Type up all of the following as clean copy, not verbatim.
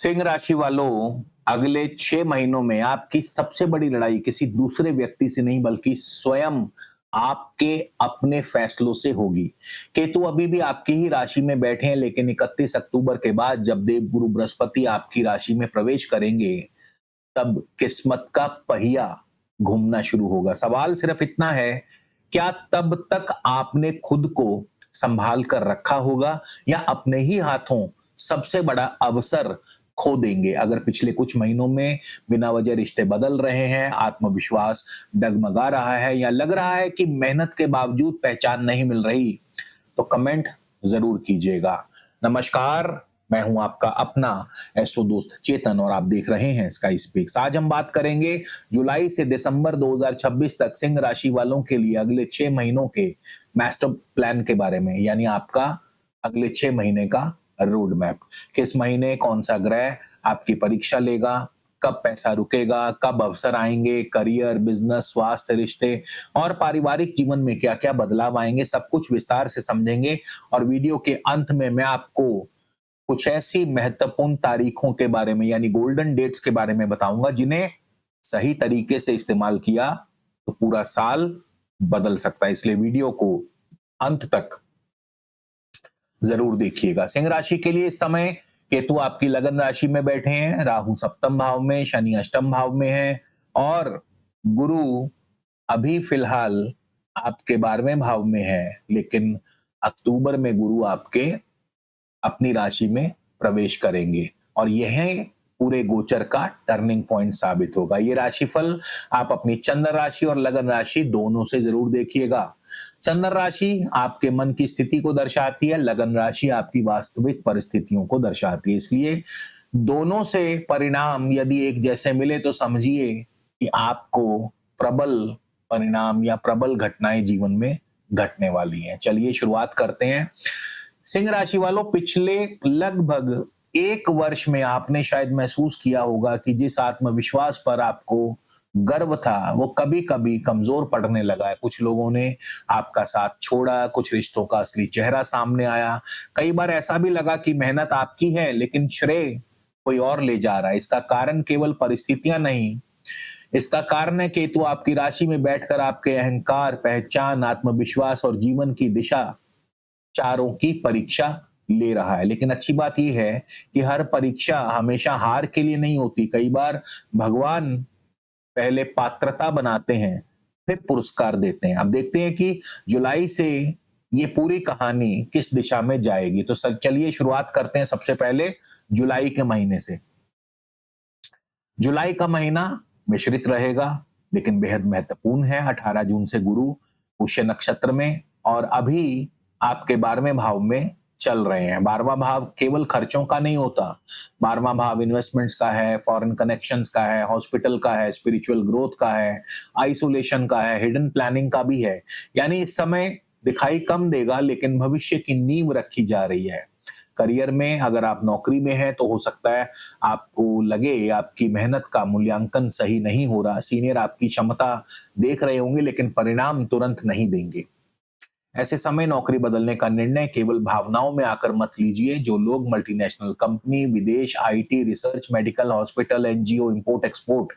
सिंह राशि वालों, अगले 6 महीनों में आपकी सबसे बड़ी लड़ाई किसी दूसरे व्यक्ति से नहीं बल्कि स्वयं आपके अपने फैसलों से होगी। केतु अभी भी आपकी ही राशि में बैठे हैं, लेकिन 31 अक्टूबर के बाद जब देवगुरु बृहस्पति आपकी राशि में प्रवेश करेंगे, तब किस्मत का पहिया घूमना शुरू होगा। सवाल सिर्फ इतना है, क्या तब तक आपने खुद को संभाल कर रखा होगा या अपने ही हाथों सबसे बड़ा अवसर खो देंगे? अगर पिछले कुछ महीनों में बिना वजह रिश्ते बदल रहे हैं, आत्मविश्वास डगमगा रहा है या लग रहा है कि मेहनत के बावजूद पहचान नहीं मिल रही, तो कमेंट जरूर कीजिएगा। नमस्कार, मैं हूं आपका अपना एस्ट्रो दोस्त चेतन और आप देख रहे हैं स्काई स्पीक्स। आज हम बात करेंगे जुलाई से दिसंबर 2026 तक सिंह राशि वालों के लिए अगले 6 महीनों के मास्टर प्लान के बारे में, यानी आपका अगले 6 महीने का रोड मैप। किस महीने कौन सा ग्रह आपकी परीक्षा लेगा, कब पैसा रुकेगा, कब अवसर आएंगे, करियर, बिजनेस, स्वास्थ्य, रिश्ते और पारिवारिक जीवन में क्या क्या बदलाव आएंगे, सब कुछ विस्तार से समझेंगे। और वीडियो के अंत में मैं आपको कुछ ऐसी महत्वपूर्ण तारीखों के बारे में, यानी गोल्डन डेट्स के बारे में बताऊंगा, जिन्हें सही तरीके से इस्तेमाल किया तो पूरा साल बदल सकता है। इसलिए वीडियो को अंत तक जरूर देखिएगा। सिंह राशि के लिए इस समय केतु आपकी लगन राशि में बैठे हैं, राहु सप्तम भाव में, शनि अष्टम भाव में है और गुरु अभी फिलहाल आपके 12वें भाव में है, लेकिन अक्टूबर में गुरु आपके अपनी राशि में प्रवेश करेंगे और यह पूरे गोचर का टर्निंग पॉइंट साबित होगा। ये राशिफल आप अपनी चंद्र राशि और लगन राशि दोनों से जरूर देखिएगा। चंद्र राशि आपके मन की स्थिति को दर्शाती है, लगन राशि आपकी वास्तविक परिस्थितियों को दर्शाती है। इसलिए दोनों से परिणाम यदि एक जैसे मिले तो समझिए कि आपको प्रबल परिणाम या प्रबल घटनाएं जीवन में घटने वाली हैं। चलिए शुरुआत करते हैं। सिंह राशि वालों, पिछले लगभग 1 वर्ष में आपने शायद महसूस किया होगा कि जिस आत्मविश्वास पर आपको गर्व था, वो कभी कभी कमजोर पड़ने लगा है। कुछ लोगों ने आपका साथ छोड़ा, कुछ रिश्तों का असली चेहरा सामने आया। कई बार ऐसा भी लगा कि मेहनत आपकी है, लेकिन श्रेय कोई और ले जा रहा है। इसका कारण केवल परिस्थितियां नहीं, इसका कारण है केतु आपकी राशि में बैठकर आपके अहंकार, पहचान, आत्मविश्वास और जीवन की दिशा चारों की परीक्षा ले रहा है। लेकिन अच्छी बात यह है कि हर परीक्षा हमेशा हार के लिए नहीं होती। कई बार भगवान पहले पात्रता बनाते हैं, फिर पुरस्कार देते हैं। अब देखते हैं कि जुलाई से ये पूरी कहानी किस दिशा में जाएगी। तो सर चलिए शुरुआत करते हैं सबसे पहले जुलाई के महीने से। जुलाई का महीना मिश्रित रहेगा, लेकिन बेहद महत्वपूर्ण है। 18 जून से गुरु पुष्य नक्षत्र में और अभी आपके 12वें भाव में चल रहे हैं। 12वां भाव केवल खर्चों का नहीं होता, 12वां भाव इन्वेस्टमेंट्स का है, फॉरेन कनेक्शंस का है, हॉस्पिटल का है, स्पिरिचुअल ग्रोथ का है, आइसोलेशन का है, हिडन प्लानिंग का भी है। यानी इस समय दिखाई कम देगा, लेकिन भविष्य की नींव रखी जा रही है। करियर में अगर आप नौकरी में हैं तो हो सकता है आपको लगे आपकी मेहनत का मूल्यांकन सही नहीं हो रहा। सीनियर आपकी क्षमता देख रहे होंगे, लेकिन परिणाम तुरंत नहीं देंगे। ऐसे समय नौकरी बदलने का निर्णय केवल भावनाओं में आकर मत लीजिए। जो लोग मल्टीनेशनल कंपनी, विदेश, IT, research, medical, hospital, NGO, import export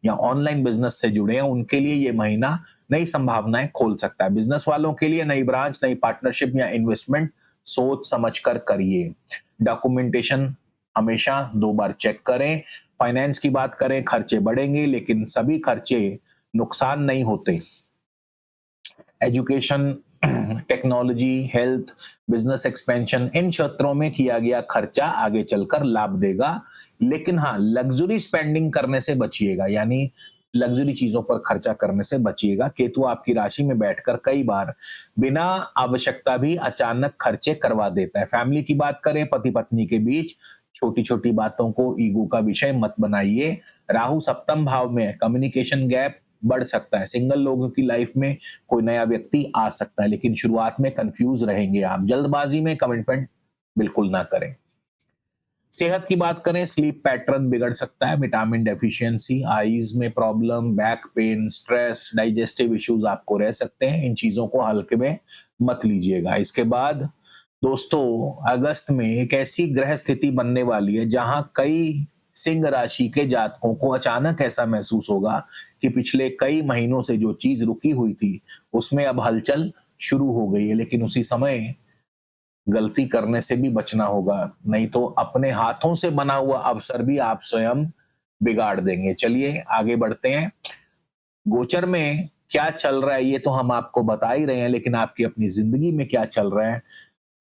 या ऑनलाइन बिजनेस से जुड़े हैं, उनके लिए ये महीना नई संभावनाएं खोल सकता है। बिजनेस वालों के लिए नई ब्रांच, नई पार्टनरशिप या इन्वेस्टमेंट सोच समझ कर करिए। डॉक्यूमेंटेशन हमेशा 2 बार चेक करें। फाइनेंस की बात करें, खर्चे बढ़ेंगे, लेकिन सभी खर्चे नुकसान नहीं होते। Education, technology, health, business expansion, इन क्षेत्रों में किया गया खर्चा आगे चलकर लाभ देगा। लेकिन हाँ, लग्जरी स्पेंडिंग करने से बचिएगा, यानी लग्जरी चीजों पर खर्चा करने से बचिएगा। केतु आपकी राशि में बैठकर कई बार बिना आवश्यकता भी अचानक खर्चे करवा देता है। फैमिली की बात करें, पति पत्नी के बीच छोटी छोटी बातों को ईगो का विषय मत बनाइए। राहु सप्तम भाव में, कम्युनिकेशन गैप बढ़ सकता है। सिंगल लोगों की लाइफ में कोई नया व्यक्ति आ सकता है, लेकिन शुरुआत में कंफ्यूज रहेंगे आप। जल्दबाजी में कमिटमेंट बिल्कुल ना करें। सेहत की बात करें, स्लीप पैटर्न बिगड़ सकता है। विटामिन डेफिशिएंसी, आईज में problem, back pain, stress, digestive issues आपको रह सकते हैं। इन चीजों को हल्के में मत लीजिएगा। इसके बाद दोस्तों, अगस्त में एक ऐसी ग्रह स्थिति बनने वाली है जहां कई सिंह राशि के जातकों को अचानक ऐसा महसूस होगा कि पिछले कई महीनों से जो चीज रुकी हुई थी, उसमें अब हलचल शुरू हो गई है। लेकिन उसी समय गलती करने से भी बचना होगा, नहीं तो अपने हाथों से बना हुआ अवसर भी आप स्वयं बिगाड़ देंगे। चलिए आगे बढ़ते हैं। गोचर में क्या चल रहा है ये तो हम आपको बता ही रहे हैं, लेकिन आपकी अपनी जिंदगी में क्या चल रहा है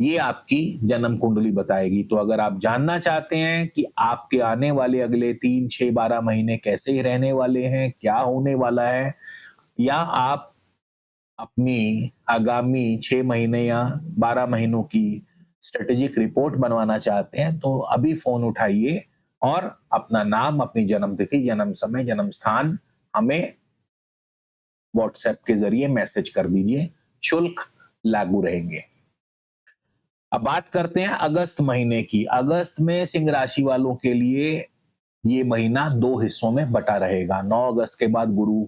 ये आपकी जन्म कुंडली बताएगी। तो अगर आप जानना चाहते हैं कि आपके आने वाले अगले 3, 6, 12 महीने कैसे ही रहने वाले हैं, क्या होने वाला है, या आप अपनी आगामी 6 महीने या 12 महीनों की स्ट्रेटेजिक रिपोर्ट बनवाना चाहते हैं, तो अभी फोन उठाइए और अपना नाम, अपनी जन्म तिथि, जन्म समय, जन्म स्थान हमें व्हाट्सएप के जरिए मैसेज कर दीजिए। शुल्क लागू रहेंगे। अब बात करते हैं अगस्त महीने की। अगस्त में सिंह राशि वालों के लिए ये महीना 2 हिस्सों में बटा रहेगा। 9 अगस्त के बाद गुरु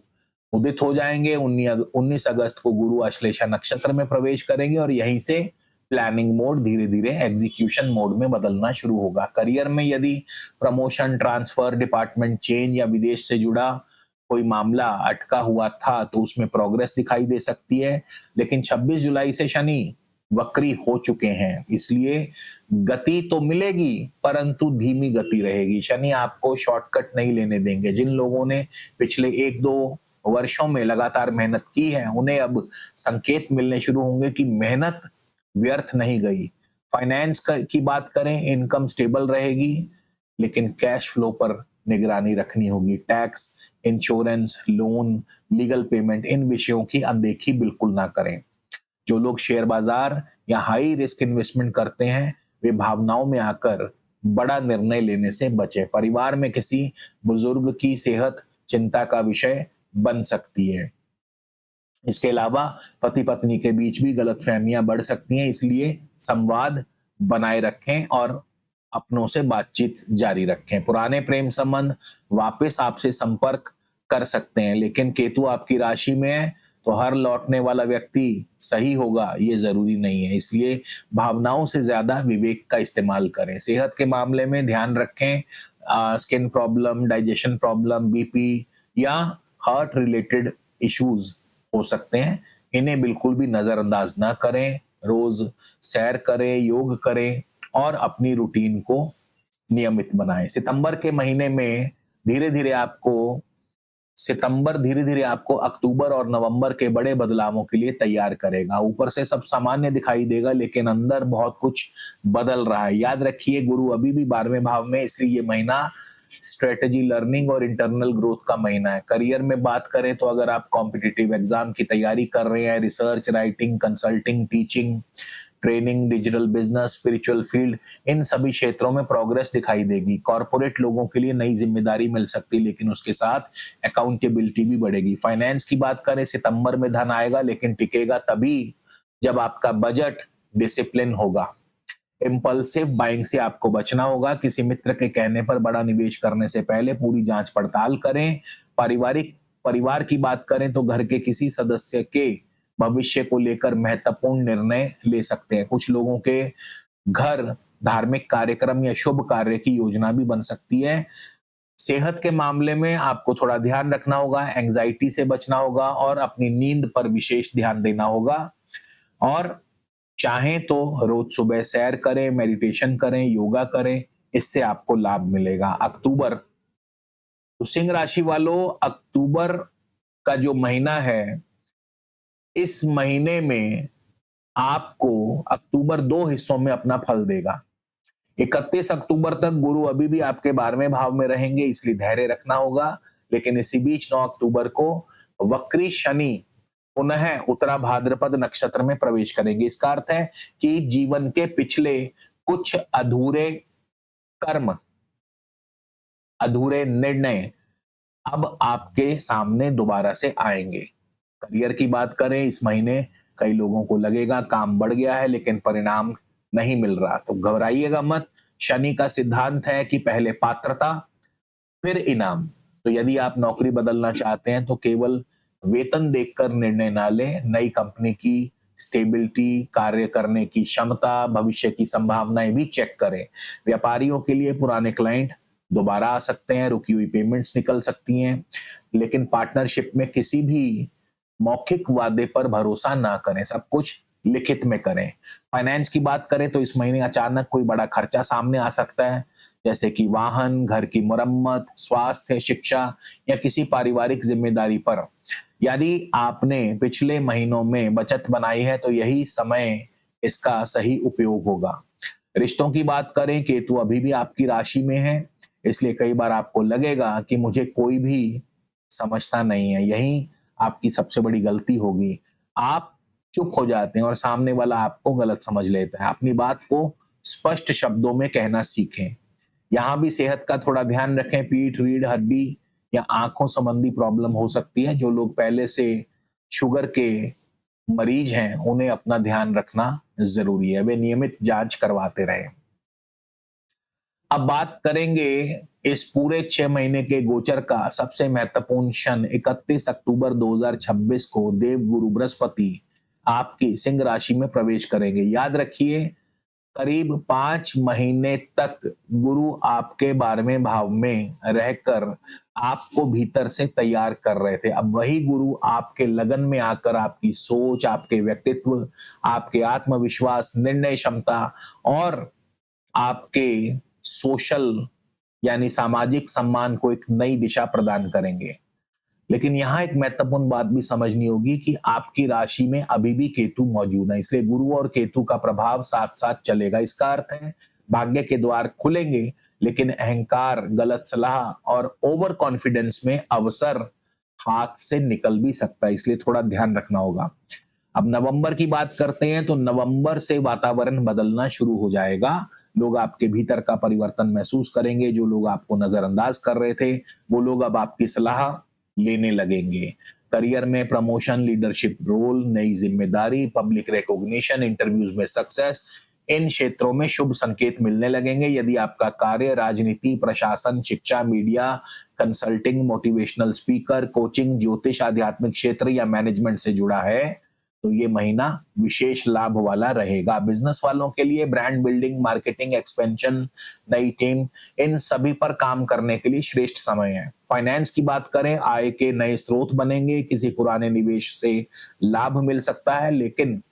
उदित हो जाएंगे। 19 अगस्त को गुरु अश्लेषा नक्षत्र में प्रवेश करेंगे और यहीं से प्लानिंग मोड धीरे धीरे एग्जीक्यूशन मोड में बदलना शुरू होगा। करियर में यदि प्रमोशन, ट्रांसफर, डिपार्टमेंट चेंज या विदेश से जुड़ा कोई मामला अटका हुआ था तो उसमें प्रोग्रेस दिखाई दे सकती है। लेकिन 26 जुलाई से शनि वक्री हो चुके हैं, इसलिए गति तो मिलेगी परंतु धीमी गति रहेगी। शनि आपको शॉर्टकट नहीं लेने देंगे। जिन लोगों ने पिछले 1-2 वर्षों में लगातार मेहनत की है, उन्हें अब संकेत मिलने शुरू होंगे कि मेहनत व्यर्थ नहीं गई। फाइनेंस की बात करें, इनकम स्टेबल रहेगी, लेकिन कैश फ्लो पर निगरानी रखनी होगी। Tax, insurance, loan, legal payment, इन विषयों की अनदेखी बिल्कुल ना करें। जो लोग शेयर बाजार या हाई रिस्क इन्वेस्टमेंट करते हैं, वे भावनाओं में आकर बड़ा निर्णय लेने से बचें। परिवार में किसी बुजुर्ग की सेहत चिंता का विषय बन सकती है। इसके अलावा पति पत्नी के बीच भी गलतफहमियां बढ़ सकती हैं, इसलिए संवाद बनाए रखें और अपनों से बातचीत जारी रखें। पुराने प्रेम संबंध वापस आपसे संपर्क कर सकते हैं, लेकिन केतु आपकी राशि में है तो हर लौटने वाला व्यक्ति सही होगा ये जरूरी नहीं है। इसलिए भावनाओं से ज्यादा विवेक का इस्तेमाल करें। सेहत के मामले में ध्यान रखें, skin problem, digestion problem, BP या हार्ट रिलेटेड इश्यूज हो सकते हैं। इन्हें बिल्कुल भी नजरअंदाज ना करें। रोज सैर करें, योग करें और अपनी रूटीन को नियमित बनाएं। सितंबर धीरे धीरे आपको अक्टूबर और नवंबर के बड़े बदलावों के लिए तैयार करेगा। ऊपर से सब सामान्य दिखाई देगा, लेकिन अंदर बहुत कुछ बदल रहा है। याद रखिए, गुरु अभी भी 12वें भाव में, इसलिए ये महीना स्ट्रेटेजी, लर्निंग और इंटरनल ग्रोथ का महीना है। करियर में बात करें तो अगर आप कॉम्पिटिटिव एग्जाम की तैयारी कर रहे हैं, research, writing, consulting, teaching, training, digital business, spiritual field, इन सभी क्षेत्रों में प्रोग्रेस दिखाई देगी। कॉर्पोरेट लोगों के लिए नई जिम्मेदारी मिल सकती है, लेकिन उसके साथ अकाउंटेबिलिटी भी बढ़ेगी। फाइनेंस की बात करें, सितंबर में धन आएगा, लेकिन टिकेगा तभी जब आपका बजट डिसिप्लिन होगा। इम्पल्सिव बाइंग से आपको बचना होगा। किसी मित्र के कहने पर बड़ा निवेश करने से पहले पूरी जांच पड़ताल करें। परिवार की बात करें तो घर के किसी सदस्य के भविष्य को लेकर महत्वपूर्ण निर्णय ले सकते हैं। कुछ लोगों के घर धार्मिक कार्यक्रम या शुभ कार्य की योजना भी बन सकती है। सेहत के मामले में आपको थोड़ा ध्यान रखना होगा, एंजाइटी से बचना होगा और अपनी नींद पर विशेष ध्यान देना होगा। और चाहें तो रोज सुबह सैर करें, मेडिटेशन करें, योगा करें, इससे आपको लाभ मिलेगा। अक्टूबर, तो सिंह राशि वालों, अक्टूबर का जो महीना है, इस महीने में आपको अक्टूबर 2 हिस्सों में अपना फल देगा। 31 अक्टूबर तक गुरु अभी भी आपके 12वें भाव में रहेंगे, इसलिए धैर्य रखना होगा। लेकिन इसी बीच 9 अक्टूबर को वक्री शनि पुनः उत्तरा भाद्रपद नक्षत्र में प्रवेश करेंगे। इसका अर्थ है कि जीवन के पिछले कुछ अधूरे कर्म, अधूरे निर्णय अब आपके सामने दोबारा से आएंगे। करियर की बात करें, इस महीने कई लोगों को लगेगा काम बढ़ गया है लेकिन परिणाम नहीं मिल रहा, तो घबराइएगा मत। शनि का सिद्धांत है कि पहले पात्रता फिर इनाम। तो यदि आप नौकरी बदलना चाहते हैं तो केवल वेतन देखकर निर्णय ना लें। नई कंपनी की स्टेबिलिटी, कार्य करने की क्षमता, भविष्य की संभावनाएं भी चेक करें। व्यापारियों के लिए पुराने क्लाइंट दोबारा आ सकते हैं, रुकी हुई पेमेंट्स निकल सकती हैं, लेकिन पार्टनरशिप में किसी भी मौखिक वादे पर भरोसा ना करें, सब कुछ लिखित में करें। फाइनेंस की बात करें तो इस महीने अचानक कोई बड़ा खर्चा सामने आ सकता है, जैसे कि वाहन, घर की मरम्मत, स्वास्थ्य, शिक्षा या किसी पारिवारिक जिम्मेदारी पर। यदि आपने पिछले महीनों में बचत बनाई है तो यही समय इसका सही उपयोग होगा। रिश्तों की बात करें, केतु अभी भी आपकी राशि में है, इसलिए कई बार आपको लगेगा कि मुझे कोई भी समझता नहीं है। यही आपकी सबसे बड़ी गलती होगी। आप चुप हो जाते हैं और सामने वाला आपको गलत समझ लेता है। अपनी बात को स्पष्ट शब्दों में कहना सीखें। यहाँ भी सेहत का थोड़ा ध्यान रखें। पीठ, रीढ़, हड्डी या आंखों संबंधी प्रॉब्लम हो सकती है। जो लोग पहले से शुगर के मरीज हैं, उन्हें अपना ध्यान रखना जरूरी है। वे नियमित जांच करवाते रहें। अब बात करेंगे इस पूरे 6 महीने के गोचर का सबसे महत्वपूर्ण क्षण 31 अक्टूबर 2026 को देवगुरु बृहस्पति आपकी सिंह राशि में प्रवेश करेंगे। याद रखिए, करीब 5 महीने तक गुरु आपके 12वें भाव में रहकर आपको भीतर से तैयार कर रहे थे। अब वही गुरु आपके लगन में आकर आपकी सोच, आपके व्यक्तित्व, आपके आत्मविश्वास, निर्णय क्षमता और आपके सोशल यानी सामाजिक सम्मान को एक नई दिशा प्रदान करेंगे। लेकिन यहाँ एक महत्वपूर्ण बात भी समझनी होगी कि आपकी राशि में अभी भी केतु मौजूद है, इसलिए गुरु और केतु का प्रभाव साथ साथ चलेगा। इसका अर्थ है भाग्य के द्वार खुलेंगे, लेकिन अहंकार, गलत सलाह और ओवर कॉन्फिडेंस में अवसर हाथ से निकल भी सकता है, इसलिए थोड़ा ध्यान रखना होगा। अब नवंबर की बात करते हैं तो नवंबर से वातावरण बदलना शुरू हो जाएगा। लोग आपके भीतर का परिवर्तन महसूस करेंगे। जो लोग आपको नजरअंदाज कर रहे थे, वो लोग अब आपकी सलाह लेने लगेंगे। करियर में प्रमोशन, लीडरशिप रोल, नई जिम्मेदारी, पब्लिक रिकॉग्निशन, इंटरव्यूज में सक्सेस, इन क्षेत्रों में शुभ संकेत मिलने लगेंगे। यदि आपका कार्य राजनीति, प्रशासन, शिक्षा, media, consulting, motivational speaker, coaching, ज्योतिष, आध्यात्मिक क्षेत्र या मैनेजमेंट से जुड़ा है तो ये महीना विशेष लाभ वाला रहेगा। बिजनेस वालों के लिए ब्रांड बिल्डिंग, मार्केटिंग, एक्सपेंशन, नई टीम, इन सभी पर काम करने के लिए श्रेष्ठ समय है। फाइनेंस की बात करें, आय के नए स्रोत बनेंगे, किसी पुराने निवेश से लाभ मिल सकता है, लेकिन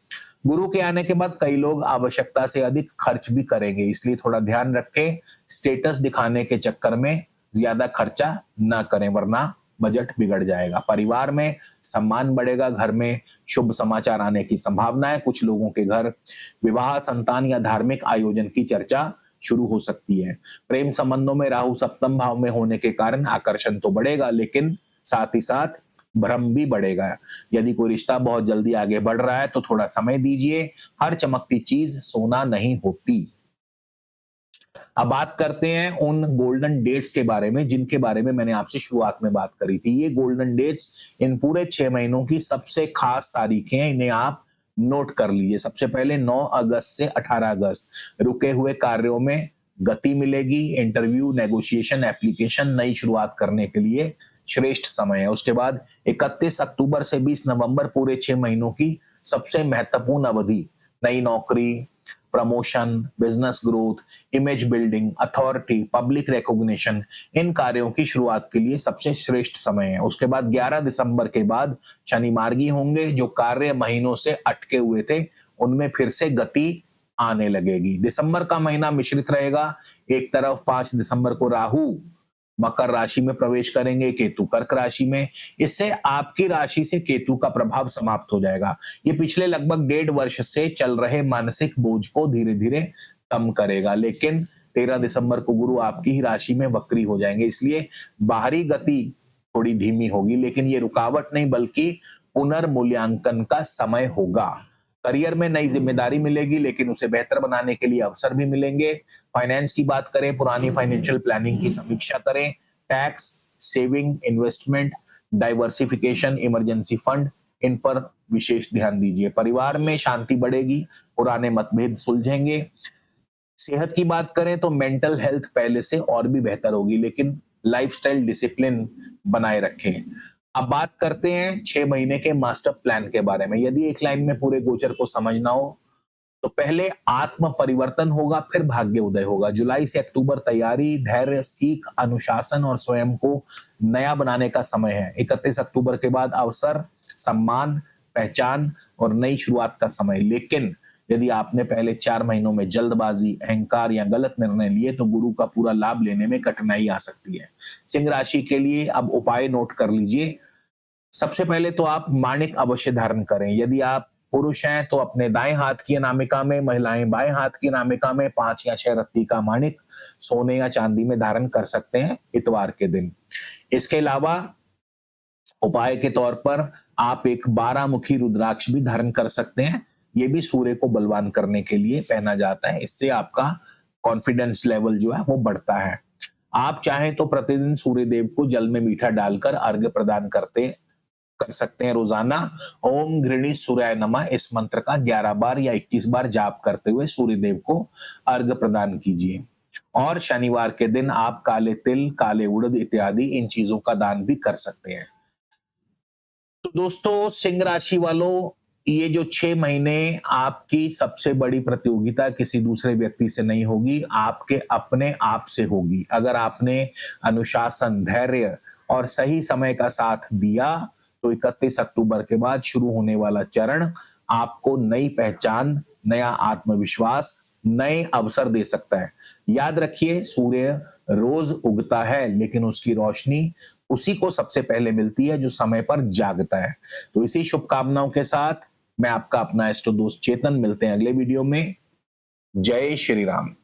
गुरु के आने के बाद कई लोग आवश्यकता से अधिक खर्च भी करेंगे, इसलिए थोड़ा ध्यान रखें। स्टेटस दिखाने के चक्कर में ज्यादा खर्चा ना करें, वरना बजट बिगड़ जाएगा। परिवार में सम्मान बढ़ेगा, घर में शुभ समाचार आने की संभावना है। कुछ लोगों के घर विवाह, संतान या धार्मिक आयोजन की चर्चा शुरू हो सकती है। प्रेम संबंधों में राहु सप्तम भाव में होने के कारण आकर्षण तो बढ़ेगा, लेकिन साथ ही साथ भ्रम भी बढ़ेगा। यदि कोई रिश्ता बहुत जल्दी आगे बढ़ रहा है तो थोड़ा समय दीजिए। हर चमकती चीज सोना नहीं होती। अब बात करते हैं उन गोल्डन डेट्स के बारे में जिनके बारे में मैंने आपसे शुरुआत में बात करी थी। ये गोल्डन डेट्स इन पूरे 6 महीनों की सबसे खास तारीखें हैं, इन्हें आप नोट कर लीजिए। सबसे पहले 9 अगस्त से 18 अगस्त रुके हुए कार्यों में गति मिलेगी। इंटरव्यू, नेगोशिएशन, एप्लीकेशन, नई शुरुआत करने के लिए श्रेष्ठ समय है। उसके बाद 31 अक्टूबर से 20 नवंबर पूरे 6 महीनों की सबसे महत्वपूर्ण अवधि। नई नौकरी, promotion, business growth, image building, authority, public recognition, इन कार्यों की शुरुआत के लिए सबसे श्रेष्ठ समय है। उसके बाद 11 दिसंबर के बाद शनि मार्गी होंगे। जो कार्य महीनों से अटके हुए थे उनमें फिर से गति आने लगेगी। दिसंबर का महीना मिश्रित रहेगा। एक तरफ 5 दिसंबर को राहु मकर राशि में प्रवेश करेंगे, केतु कर्क राशि में। इससे आपकी राशि से केतु का प्रभाव समाप्त हो जाएगा। ये पिछले लगभग 1.5 वर्ष से चल रहे मानसिक बोझ को धीरे धीरे कम करेगा। लेकिन 13 दिसंबर को गुरु आपकी ही राशि में वक्री हो जाएंगे, इसलिए बाहरी गति थोड़ी धीमी होगी, लेकिन ये रुकावट नहीं बल्कि पुनर्मूल्यांकन का समय होगा। करियर में नई जिम्मेदारी मिलेगी, लेकिन उसे बेहतर बनाने के लिए अवसर भी मिलेंगे। फाइनेंस की बात करें, पुरानी फाइनेंशियल प्लानिंग की समीक्षा करें। Tax, saving, investment, diversification, emergency fund, इन पर विशेष ध्यान दीजिए। परिवार में शांति बढ़ेगी, पुराने मतभेद सुलझेंगे। सेहत की बात करें तो मेंटल हेल्थ पहले से और भी बेहतर होगी, लेकिन लाइफस्टाइल डिसिप्लिन बनाए रखें। अब बात करते हैं 6 महीने के मास्टर प्लान के बारे में। यदि एक लाइन में पूरे गोचर को समझना हो तो पहले आत्म परिवर्तन होगा, फिर भाग्य उदय होगा। जुलाई से अक्टूबर तैयारी, धैर्य, सीख, अनुशासन और स्वयं को नया बनाने का समय है। 31 अक्टूबर के बाद अवसर, सम्मान, पहचान और नई शुरुआत का समय। लेकिन यदि आपने पहले 4 महीनों में जल्दबाजी, अहंकार या गलत निर्णय लिए तो गुरु का पूरा लाभ लेने में कठिनाई आ सकती है। सिंह राशि के लिए अब उपाय नोट कर लीजिए। सबसे पहले तो आप माणिक अवश्य धारण करें। यदि आप पुरुष हैं तो अपने दाएं हाथ की अनामिका में, महिलाएं बाएं हाथ की अनामिका में 5 या 6 रत्ती का माणिक सोने या चांदी में धारण कर सकते हैं इतवार के दिन। इसके अलावा उपाय के तौर पर आप एक 12 मुखी रुद्राक्ष भी धारण कर सकते हैं। ये भी सूर्य को बलवान करने के लिए पहना जाता है। इससे आपका कॉन्फिडेंस लेवल जो है वो बढ़ता है। आप चाहें तो प्रतिदिन सूर्य देव को जल में मीठा डालकर अर्घ्य प्रदान कर सकते हैं। रोजाना ओम घृणी सूर्याय नमः इस मंत्र का 11 बार या 21 बार जाप करते हुए सूर्य देव को अर्घ्य प्रदान कीजिए। और शनिवार के दिन आप काले तिल, काले उड़द इत्यादि इन चीजों का दान भी कर सकते हैं। तो दोस्तों, सिंह राशि वालों, ये जो 6 महीने आपकी सबसे बड़ी प्रतियोगिता किसी दूसरे व्यक्ति से नहीं होगी, आपके अपने आप से होगी। अगर आपने अनुशासन, धैर्य और सही समय का साथ दिया तो 31 अक्टूबर के बाद शुरू होने वाला चरण आपको नई पहचान, नया आत्मविश्वास, नए अवसर दे सकता है। याद रखिए, सूर्य रोज उगता है लेकिन उसकी रोशनी उसी को सबसे पहले मिलती है जो समय पर जागता है। तो इसी शुभकामनाओं के साथ मैं आपका अपना एस्ट्रो दोस्त चेतन, मिलते हैं अगले वीडियो में। जय श्री राम।